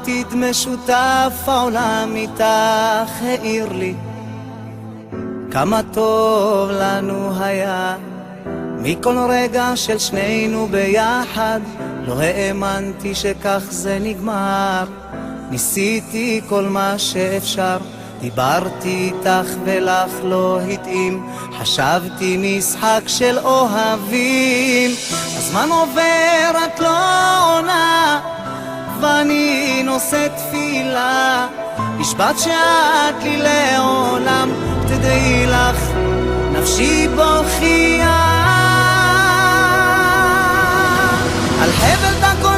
עתיד משותף העולם איתך העיר לי כמה טוב לנו היה מכל רגע של שנינו ביחד לא האמנתי שכך זה נגמר ניסיתי כל מה שאפשר דיברתי איתך ולך לא התאים חשבתי משחק של אוהבים הזמן עובר את לא עונה ואני נושא תפילה נשבעת שאת לי לעולם תדעי לך נפשי בוכייה על חבל דקות